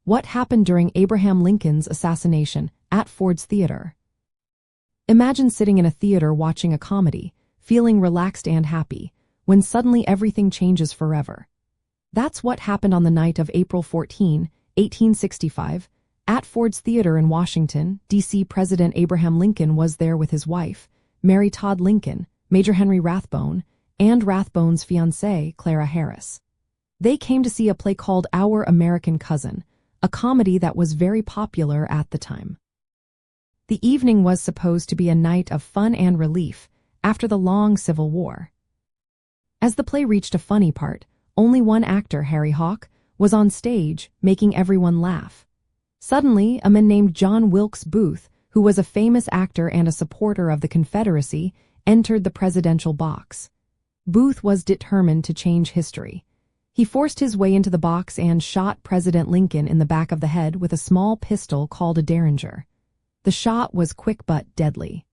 What happened during Abraham Lincoln's assassination at Fordstheatre? Imagine sitting in a theater watching a comedy, feeling relaxed and happy, when suddenly everything changes forever. That's what happened on the night of April 14, 1865, at Fordstheatre in Washington, D.C. President Abraham Lincoln was there with his wife, Mary Todd Lincoln, Major Henry Rathbone, and Rathbone's fiancée, Clara Harris. They came to see a play called Our American Cousin, a comedy that was very popular at the time. The evening was supposed to be a night of fun and relief after the long Civil War. As the play reached a funny part, only one actor, Harry Hawk, was on stage, making everyone laugh. Suddenly, a man named John Wilkes Booth, who was a famous actor and a supporter of the Confederacy, entered the presidential box. Booth was determined to change history. He forced his way into the box and shot President Lincoln in the back of the head with a small pistol called a derringer. The shot was quick but deadly.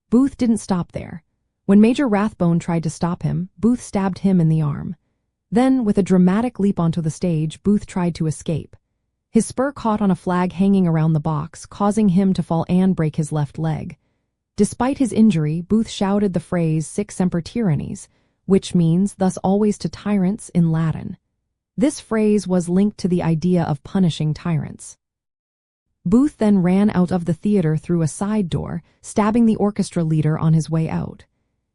Booth didn't stop there. When Major Rathbone tried to stop him, Booth stabbed him in the arm. Then, with a dramatic leap onto the stage, Booth tried to escape. His spur caught on a flag hanging around the box, causing him to fall and break his left leg. Despite his injury, Booth shouted the phrase "Sic semper tyrannis," which means "thus always to tyrants" in Latin. This phrase was linked to the idea of punishing tyrants. Booth then ran out of the theater through a side door, stabbing the orchestra leader on his way out.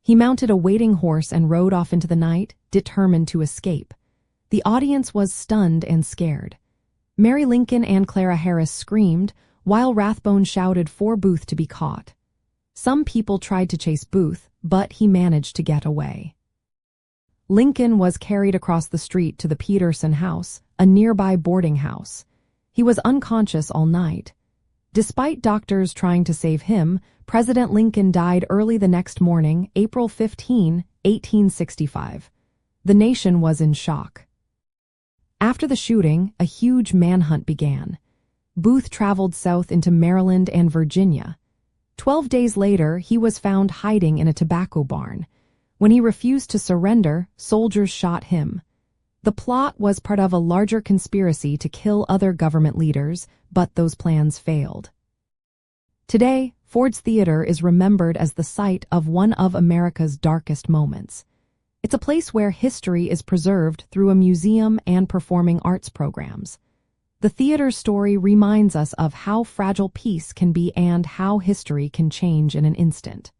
He mounted a waiting horse and rode off into the night, determined to escape. The audience was stunned and scared. Mary Lincoln and Clara Harris screamed, while Rathbone shouted for Booth to be caught. Some people tried to chase Booth, but he managed to get away. Lincoln was carried across the street to the Peterson House, a nearby boarding house. He was unconscious all night. Despite doctors trying to save him, President Lincoln died early the next morning, April 15, 1865. The nation was in shock. After the shooting, a huge manhunt began. Booth traveled south into Maryland and Virginia. 12 days later, he was found hiding in a tobacco barn. When he refused to surrender, soldiers shot him. The plot was part of a larger conspiracy to kill other government leaders, but those plans failed. Today, Fordstheatre is remembered as the site of one of America's darkest moments. It's a place where history is preserved through a museum and performing arts programs. The theater's story reminds us of how fragile peace can be and how history can change in an instant.